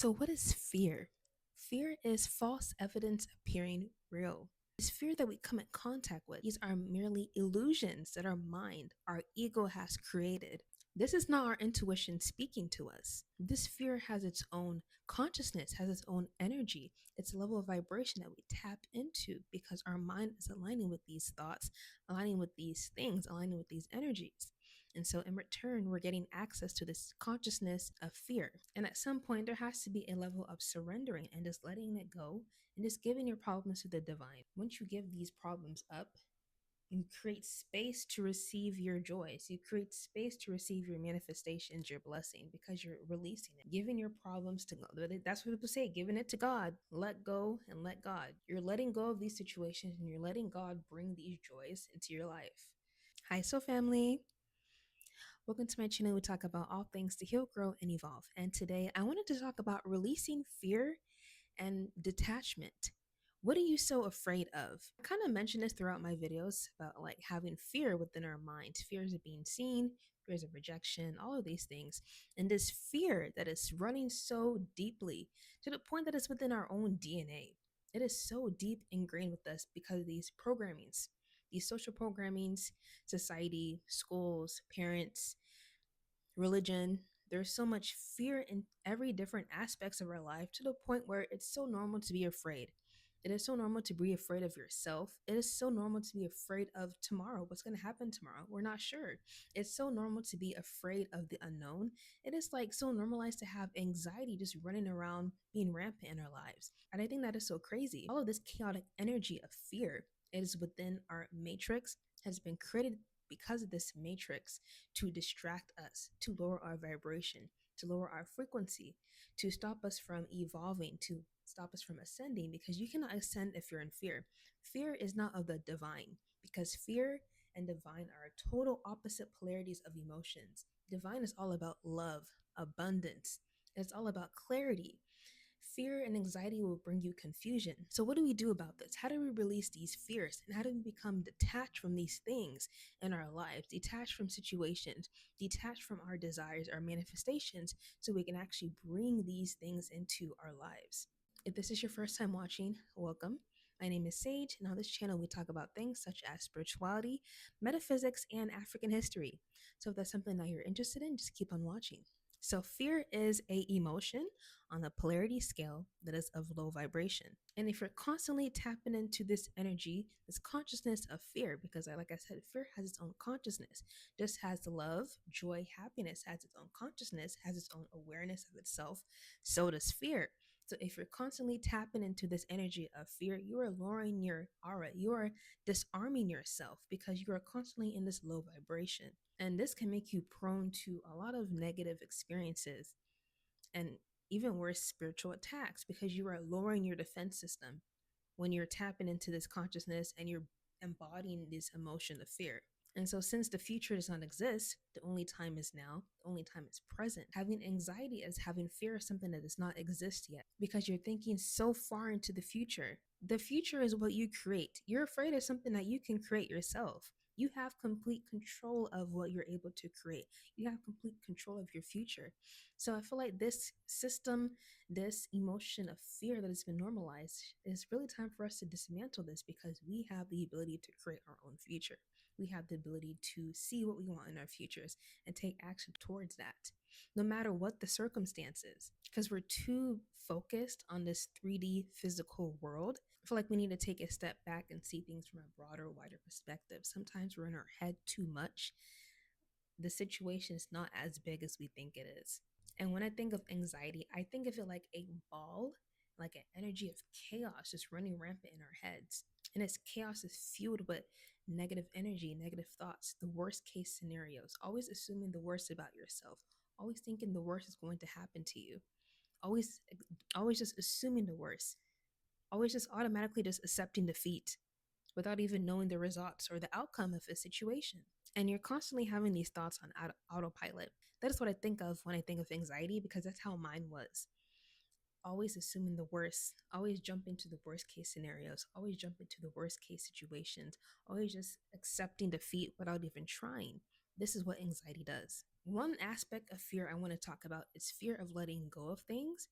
So, what is fear? Fear is false evidence appearing real. It's fear that we come in contact with. These are merely illusions that our mind, our ego has created. This is not our intuition speaking to us. This fear has its own consciousness, has its own energy, its level of vibration that we tap into because our mind is aligning with these thoughts, aligning with these things, aligning with these energies. And so, in return, we're getting access to this consciousness of fear. And at some point, there has to be a level of surrendering and just letting it go and just giving your problems to the divine. Once you give these problems up, you create space to receive your joys. You create space to receive your manifestations, your blessing, because you're releasing it, giving your problems to God. That's what people say, giving it to God. Let go and let God. You're letting go of these situations and you're letting God bring these joys into your life. Hi, so family. Welcome to my channel. We talk about all things to heal, grow, and evolve. And today I wanted to talk about releasing fear and detachment. What are you so afraid of? I kind of mentioned this throughout my videos about like having fear within our mind, fears of being seen, fears of rejection, all of these things. And this fear that is running so deeply to the point that it's within our own DNA. It is so deep ingrained with us because of these programmings, these social programmings, society, schools, parents, religion. There's so much fear in every different aspects of our life to the point where it's so normal to be afraid. It is so normal to be afraid of yourself. It is so normal to be afraid of tomorrow. What's going to happen tomorrow? We're not sure. It's so normal to be afraid of the unknown. It is like so normalized to have anxiety just running around, being rampant in our lives. And I think that is so crazy. All of this chaotic energy of fear is within our matrix, has been created because of this matrix to distract us, to lower our vibration, to lower our frequency, to stop us from evolving, to stop us from ascending, because you cannot ascend if you're in fear. Fear is not of the divine, because fear and divine are total opposite polarities of emotions. Divine is all about love, abundance. It's all about clarity. Fear and anxiety will bring you confusion. So, what do we do about this? How do we release these fears? And how do we become detached from these things in our lives, detached from situations, detached from our desires, our manifestations, so we can actually bring these things into our lives? If this is your first time watching, welcome. My name is Sage, and on this channel, we talk about things such as spirituality, metaphysics, and African history. So, if that's something that you're interested in, just keep on watching. So, fear is a emotion on the polarity scale that is of low vibration. And if you're constantly tapping into this energy, this consciousness of fear, because like I said, fear has its own consciousness, just has love, joy, happiness has its own consciousness, has its own awareness of itself, so does fear. So if you're constantly tapping into this energy of fear, you are lowering your aura, you are disarming yourself because you are constantly in this low vibration. And this can make you prone to a lot of negative experiences and even worse, spiritual attacks, because you are lowering your defense system when you're tapping into this consciousness and you're embodying this emotion of fear. And so, since the future does not exist, the only time is now, the only time is present. Having anxiety is having fear of something that does not exist yet because you're thinking so far into the future. The future is what you create. You're afraid of something that you can create yourself. You have complete control of what you're able to create. You have complete control of your future. So I feel like this system, this emotion of fear that has been normalized, is really time for us to dismantle this because we have the ability to create our own future. We have the ability to see what we want in our futures and take action towards that, no matter what the circumstances, because we're too focused on this 3D physical world. I feel like we need to take a step back and see things from a broader, wider perspective. Sometimes we're in our head too much. The situation is not as big as we think it is. And when I think of anxiety, I think of it like a ball, like an energy of chaos just running rampant in our heads. And its chaos is fueled with negative energy, negative thoughts, the worst case scenarios, always assuming the worst about yourself, always thinking the worst is going to happen to you, always always just assuming the worst, always just automatically just accepting defeat without even knowing the results or the outcome of a situation. And you're constantly having these thoughts on autopilot. That is what I think of when I think of anxiety, because that's how mine was. Always assuming the worst, always jump into the worst case scenarios, always jump into the worst case situations, always just accepting defeat without even trying. This is what anxiety does. One aspect of fear I want to talk about is fear of letting go of things,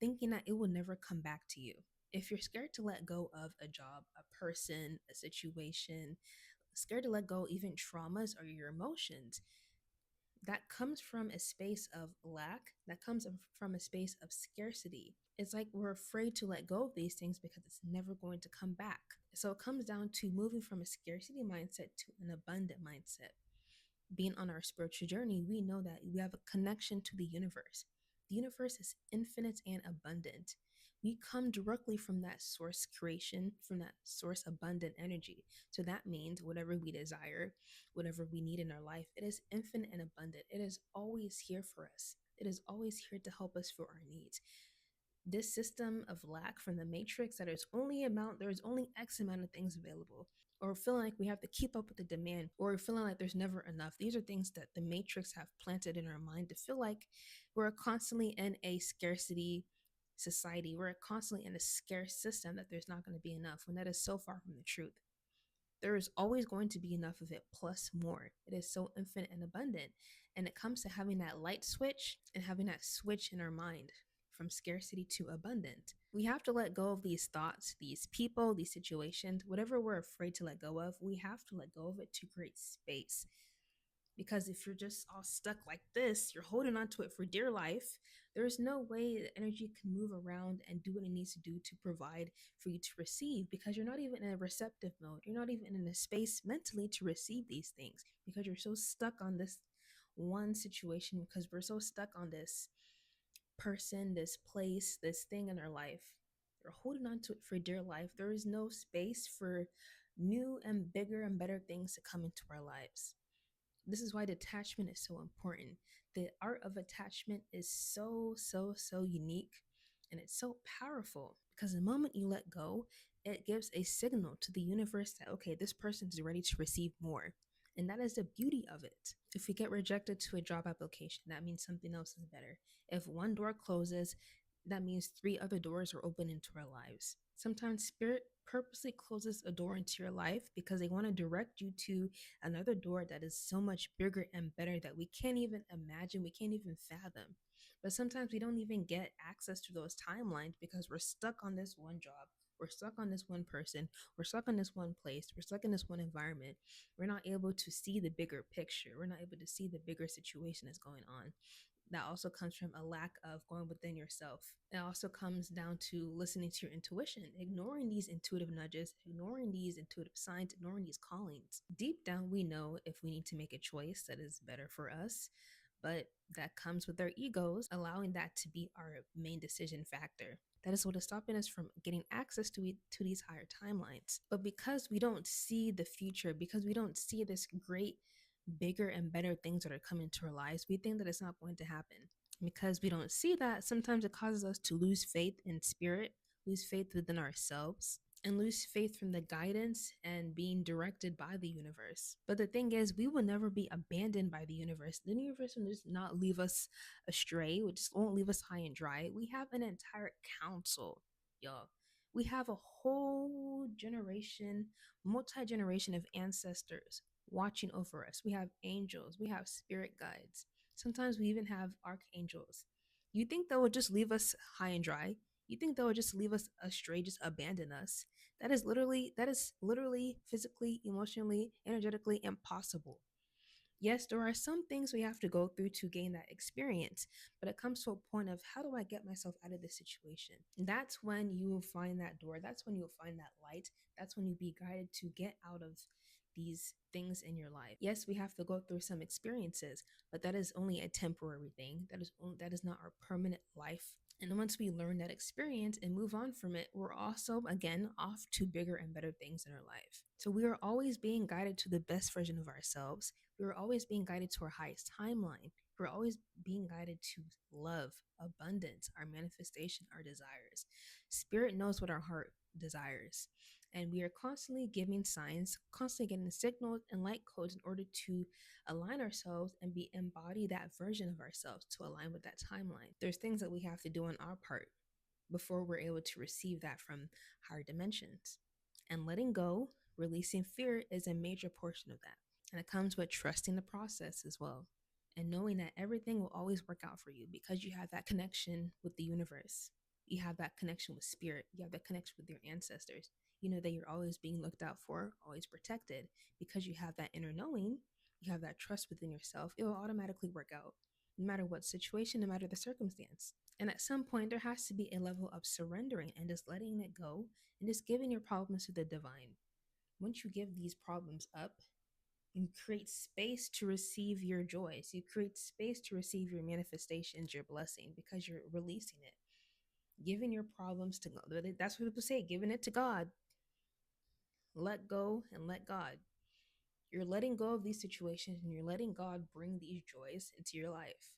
thinking that it will never come back to you. If you're scared to let go of a job, a person, a situation, scared to let go even traumas or your emotions, that comes from a space of lack, that comes from a space of scarcity. It's like we're afraid to let go of these things because it's never going to come back. So it comes down to moving from a scarcity mindset to an abundant mindset. Being on our spiritual journey, we know that we have a connection to the universe. The universe is infinite and abundant. We come directly from that source creation, from that source abundant energy. So that means whatever we desire, whatever we need in our life, it is infinite and abundant. It is always here for us. It is always here to help us for our needs. This system of lack from the matrix, that there's only X amount of things available, or feeling like we have to keep up with the demand, or feeling like there's never enough. These are things that the matrix have planted in our mind to feel like we're constantly in a scarcity society. We're constantly in a scarce system, that there's not going to be enough, when that is so far from the truth. There is always going to be enough of it plus more. It is so infinite and abundant. And it comes to having that light switch and having that switch in our mind from scarcity to abundant. We have to let go of these thoughts, these people, these situations, whatever we're afraid to let go of, we have to let go of it to create space. Because if you're just all stuck like this, you're holding on to it for dear life, there's no way the energy can move around and do what it needs to do to provide for you to receive, because you're not even in a receptive mode. You're not even in a space mentally to receive these things, because you're so stuck on this one situation, because we're so stuck on this person, this place, this thing in our life. You're holding on to it for dear life. There is no space for new and bigger and better things to come into our lives. This is why detachment is so important. The art of attachment is so unique, and it's so powerful, because the moment you let go, it gives a signal to the universe that, okay, this person is ready to receive more. And that is the beauty of it. If we get rejected to a job application, that means something else is better. If one door closes, that means 3 other doors are open into our lives. Sometimes spirit purposely closes a door into your life because they want to direct you to another door that is so much bigger and better that we can't even imagine, we can't even fathom. But sometimes we don't even get access to those timelines because we're stuck on this one job. We're stuck on this one person. We're stuck on this one place. We're stuck in this one environment. We're not able to see the bigger picture. We're not able to see the bigger situation that's going on. That also comes from a lack of going within yourself. It also comes down to listening to your intuition, ignoring these intuitive nudges, ignoring these intuitive signs, ignoring these callings. Deep down, we know if we need to make a choice that is better for us, but that comes with our egos, allowing that to be our main decision factor. That is what is stopping us from getting access to these higher timelines. But because we don't see the future, because we don't see this great, bigger, and better things that are coming to our lives, we think that it's not going to happen. Because we don't see that, sometimes it causes us to lose faith in spirit, lose faith within ourselves, and lose faith from the guidance and being directed by the universe. But the thing is, we will never be abandoned by the universe. The universe will just not leave us astray, it just won't leave us high and dry. We have an entire council, y'all. We have a whole generation, multi-generation of ancestors watching over us. We have angels, we have spirit guides. Sometimes we even have archangels. You think they will just leave us high and dry? You think they will just leave us astray, just abandon us? That is literally, physically, emotionally, energetically impossible. Yes, there are some things we have to go through to gain that experience, but it comes to a point of, how do I get myself out of this situation? That's when you will find that door. That's when you'll find that light. That's when you'll be guided to get out of these things in your life. Yes, we have to go through some experiences, but that is only a temporary thing. That is not our permanent life. And once we learn that experience and move on from it, we're also, again, off to bigger and better things in our life. So we are always being guided to the best version of ourselves. We are always being guided to our highest timeline. We're always being guided to love, abundance, our manifestation, our desires. Spirit knows what our heart desires. And we are constantly giving signs, constantly getting signals and light codes in order to align ourselves and embody that version of ourselves to align with that timeline. There's things that we have to do on our part before we're able to receive that from higher dimensions. And letting go, releasing fear, is a major portion of that. And it comes with trusting the process as well, and knowing that everything will always work out for you because you have that connection with the universe. You have that connection with spirit. You have that connection with your ancestors. You know that you're always being looked out for, always protected. Because you have that inner knowing, you have that trust within yourself, it will automatically work out, no matter what situation, no matter the circumstance. And at some point, there has to be a level of surrendering and just letting it go and just giving your problems to the divine. Once you give these problems up, you create space to receive your joys. You create space to receive your manifestations, your blessing, because you're releasing it, giving your problems to God. That's what people say, giving it to God. Let go and let God. You're letting go of these situations and you're letting God bring these joys into your life.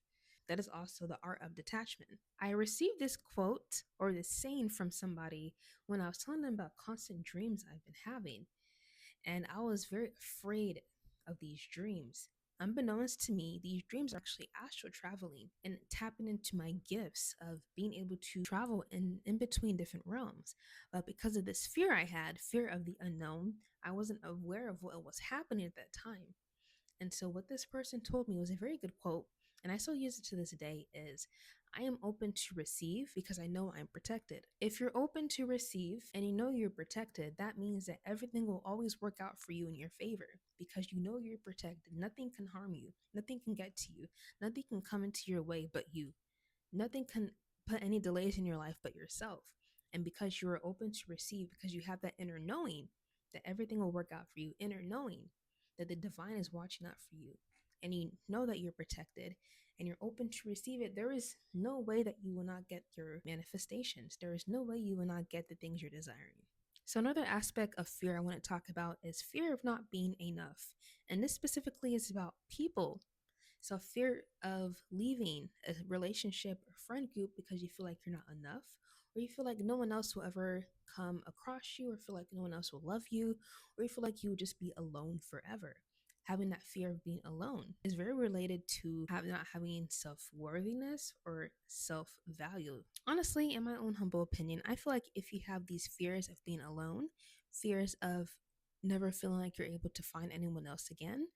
That is also the art of detachment. I received this quote or this saying from somebody when I was telling them about constant dreams I've been having. And I was very afraid of these dreams. Unbeknownst to me, these dreams are actually astral traveling and tapping into my gifts of being able to travel in between different realms. But because of this fear I had, fear of the unknown, I wasn't aware of what was happening at that time. And so what this person told me was a very good quote, and I still use it to this day, is I am open to receive because I know I'm protected. If you're open to receive and you know you're protected, that means that everything will always work out for you in your favor because you know you're protected. Nothing can harm you. Nothing can get to you. Nothing can come into your way but you. Nothing can put any delays in your life but yourself. And because you are open to receive, because you have that inner knowing that everything will work out for you, inner knowing that the divine is watching out for you, and you know that you're protected and you're open to receive it, there is no way that you will not get your manifestations. There is no way you will not get the things you're desiring. So, another aspect of fear I want to talk about is fear of not being enough. And this specifically is about people. So, fear of leaving a relationship or friend group because you feel like you're not enough, or you feel like no one else will ever come across you, or feel like no one else will love you, or you feel like you will just be alone forever. Having that fear of being alone is very related to not having self worthiness or self value. Honestly, in my own humble opinion, I feel like if you have these fears of being alone, fears of never feeling like you're able to find anyone else again,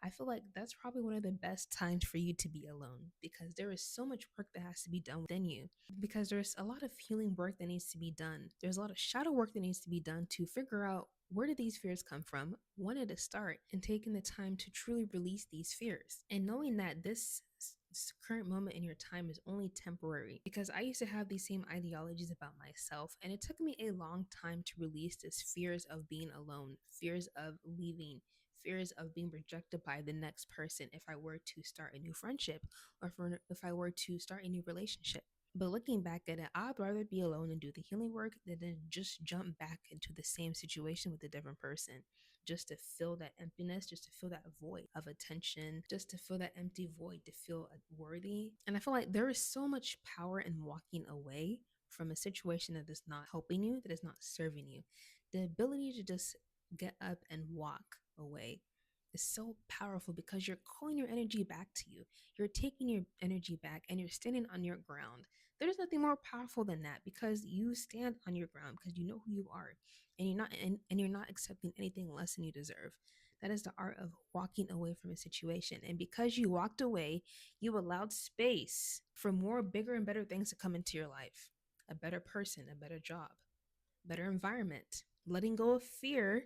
I feel like that's probably one of the best times for you to be alone because there is so much work that has to be done within you. Because there's a lot of healing work that needs to be done. There's a lot of shadow work that needs to be done to figure out where did these fears come from, when did it start, and taking the time to truly release these fears. And knowing that this current moment in your time is only temporary, because I used to have these same ideologies about myself, and it took me a long time to release this fears of being alone, fears of leaving, fears of being rejected by the next person if I were to start a new friendship or if I were to start a new relationship. But looking back at it, I'd rather be alone and do the healing work than just jump back into the same situation with a different person, just to fill that emptiness, just to fill that void of attention, just to fill that empty void, to feel worthy. And I feel like there is so much power in walking away from a situation that is not helping you, that is not serving you. The ability to just get up and walk away is so powerful because you're calling your energy back to you. You're taking your energy back and you're standing on your ground. There's nothing more powerful than that because you stand on your ground because you know who you are and you're not accepting anything less than you deserve. That is the art of walking away from a situation. And because you walked away, you allowed space for more bigger and better things to come into your life. A better person, a better job, better environment. Letting go of fear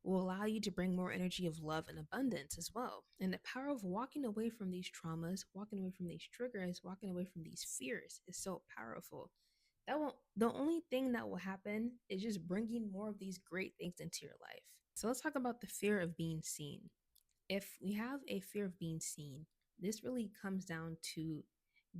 will allow you to bring more energy of love and abundance as well. And the power of walking away from these traumas, walking away from these triggers, walking away from these fears is so powerful. The only thing that will happen is just bringing more of these great things into your life. So let's talk about the fear of being seen. If we have a fear of being seen, this really comes down to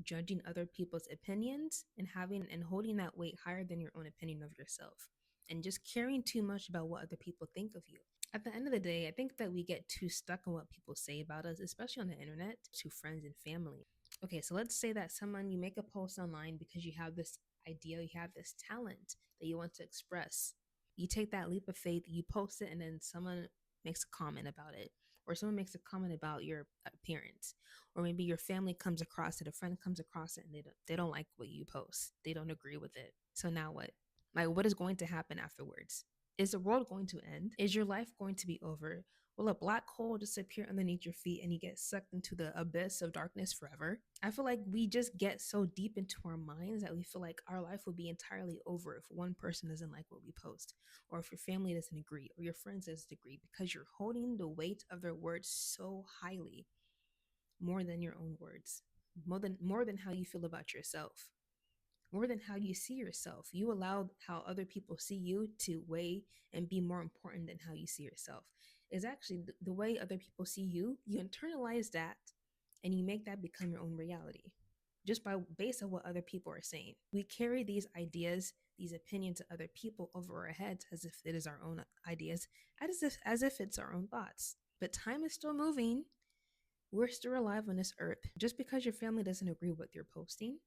judging other people's opinions and having and holding that weight higher than your own opinion of yourself and just caring too much about what other people think of you. At the end of the day, I think that we get too stuck on what people say about us, especially on the internet, to friends and family. Okay, so let's say that you make a post online because you have this idea, you have this talent that you want to express. You take that leap of faith, you post it, and then someone makes a comment about it, or someone makes a comment about your appearance, or maybe your family comes across it, a friend comes across it, and they don't like what you post. They don't agree with it. So now what? Like, what is going to happen afterwards? Is the world going to end? Is your life going to be over? Will a black hole disappear underneath your feet and you get sucked into the abyss of darkness forever? I feel like we just get so deep into our minds that we feel like our life would be entirely over if one person doesn't like what we post, or if your family doesn't agree, or your friends doesn't agree, because you're holding the weight of their words so highly, more than your own words, more than how you feel about yourself, more than how you see yourself. You allow how other people see you to weigh and be more important than how you see yourself. Is actually the way other people see you. You internalize that, and you make that become your own reality, just by based on what other people are saying. We carry these ideas, these opinions to other people over our heads as if it is our own ideas, as if it's our own thoughts. But time is still moving. We're still alive on this earth. Just because your family doesn't agree with what you're posting,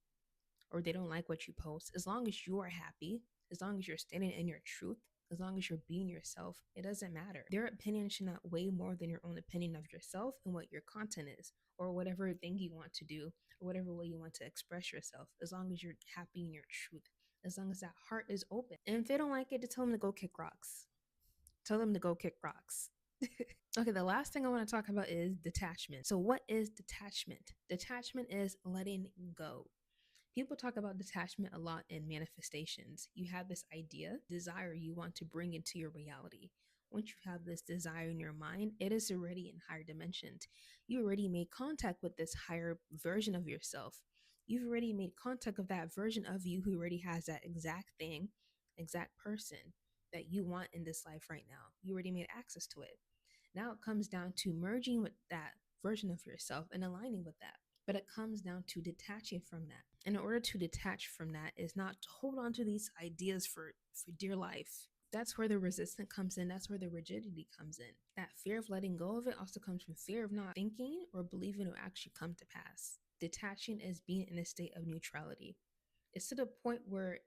or they don't like what you post, as long as you are happy, as long as you're standing in your truth, as long as you're being yourself, it doesn't matter. Their opinion should not weigh more than your own opinion of yourself and what your content is, or whatever thing you want to do, or whatever way you want to express yourself, as long as you're happy in your truth, as long as that heart is open. And if they don't like it, to tell them to go kick rocks. Tell them to go kick rocks. Okay, the last thing I want to talk about is detachment. So, what is detachment? Detachment is letting go. People talk about detachment a lot in manifestations. You have this idea, desire you want to bring into your reality. Once you have this desire in your mind, it is already in higher dimensions. You already made contact with this higher version of yourself. You've already made contact of that version of you who already has that exact thing, exact person that you want in this life right now. You already made access to it. Now it comes down to merging with that version of yourself and aligning with that. But it comes down to detaching from that. And in order to detach from that is not to hold on to these ideas for dear life. That's where the resistance comes in. That's where the rigidity comes in. That fear of letting go of it also comes from fear of not thinking or believing it will actually come to pass. Detaching is being in a state of neutrality. It's to the point where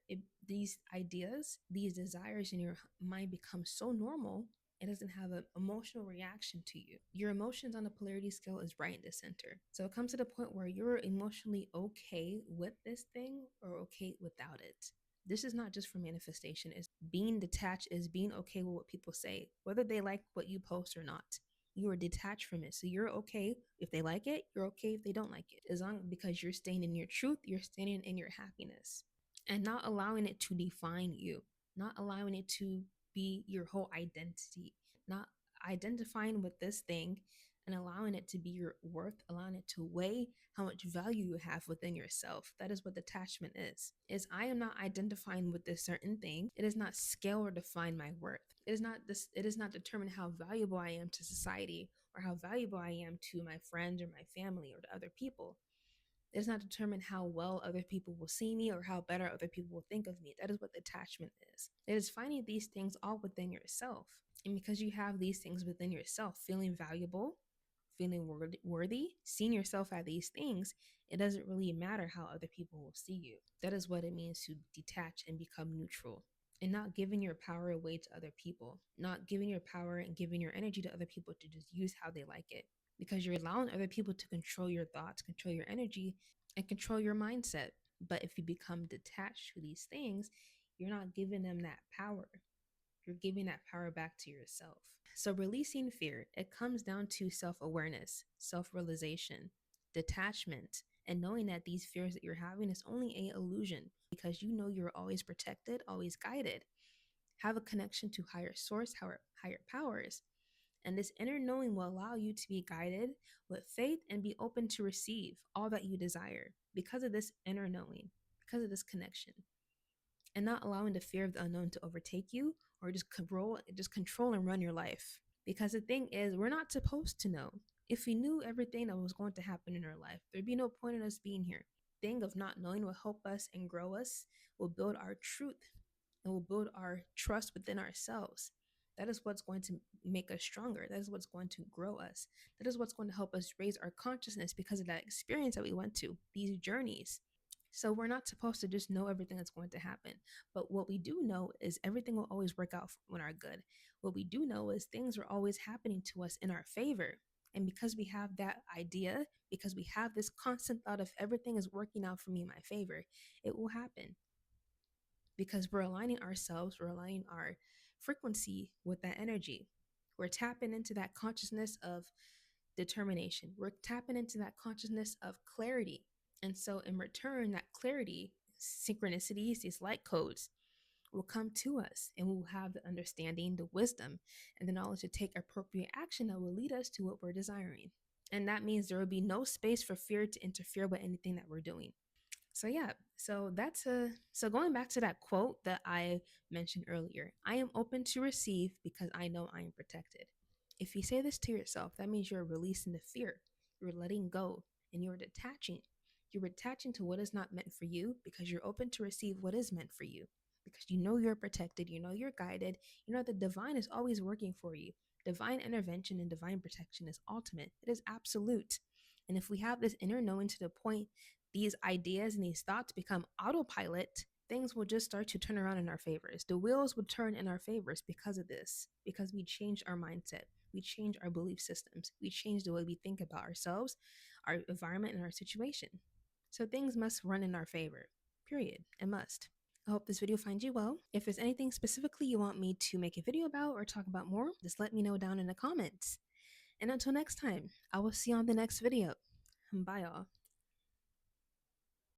these ideas, these desires in your mind become so normal, it doesn't have an emotional reaction to you. Your emotions on the polarity scale is right in the center. So it comes to the point where you're emotionally okay with this thing or okay without it. This is not just for manifestation. It's being detached, is being okay with what people say, whether they like what you post or not. You are detached from it. So you're okay if they like it, you're okay if they don't like it. As long because you're staying in your truth, you're staying in your happiness and not allowing it to define you, not allowing it to be your whole identity, not identifying with this thing and allowing it to be your worth, allowing it to weigh how much value you have within yourself. That is what detachment is I am not identifying with this certain thing. It is not scale or define my worth. It is not determine how valuable I am to society or how valuable I am to my friends or my family or to other people. It does not determine how well other people will see me or how better other people will think of me. That is what detachment is. It is finding these things all within yourself. And because you have these things within yourself, feeling valuable, feeling worthy, seeing yourself at these things, it doesn't really matter how other people will see you. That is what it means to detach and become neutral. And not giving your power away to other people, not giving your power and giving your energy to other people to just use how they like it, because you're allowing other people to control your thoughts, control your energy, and control your mindset. But if you become detached to these things, you're not giving them that power. You're giving that power back to yourself. So, releasing fear, it comes down to self awareness, self realization, detachment, and knowing that these fears that you're having is only a illusion because you know you're always protected, always guided. Have a connection to higher source, higher powers. And this inner knowing will allow you to be guided with faith and be open to receive all that you desire because of this inner knowing, because of this connection, and not allowing the fear of the unknown to overtake you or just control and run your life. Because the thing is, we're not supposed to know. If we knew everything that was going to happen in our life, there'd be no point in us being here. The thing of not knowing will help us and grow us, will build our truth, and will build our trust within ourselves. That is what's going to make us stronger. That is what's going to grow us. That is what's going to help us raise our consciousness because of that experience that we went to, these journeys. So we're not supposed to just know everything that's going to happen. But what we do know is everything will always work out in our good. What we do know is things are always happening to us in our favor. And because we have that idea, because we have this constant thought of everything is working out for me in my favor, it will happen. Because we're aligning ourselves, we're aligning our frequency with that energy. We're tapping into that consciousness of determination. We're tapping into that consciousness of clarity. And so, in return, that clarity, synchronicities, these light codes will come to us, and we'll have the understanding, the wisdom, and the knowledge to take appropriate action that will lead us to what we're desiring. And that means there will be no space for fear to interfere with anything that we're doing. So yeah, so going back to that quote that I mentioned earlier, I am open to receive because I know I am protected. If you say this to yourself, that means you're releasing the fear, you're letting go, and you're detaching. You're attaching to what is not meant for you because you're open to receive what is meant for you. Because you know you're protected, you know you're guided, you know the divine is always working for you. Divine intervention and divine protection is ultimate, it is absolute. And if we have this inner knowing to the point these ideas and these thoughts become autopilot, things will just start to turn around in our favors. The wheels would turn in our favors because of this, because we changed our mindset, we changed our belief systems, we changed the way we think about ourselves, our environment, and our situation. So things must run in our favor, period. It must. I hope this video finds you well. If there's anything specifically you want me to make a video about or talk about more, just let me know down in the comments. And until next time, I will see you on the next video. Bye, y'all.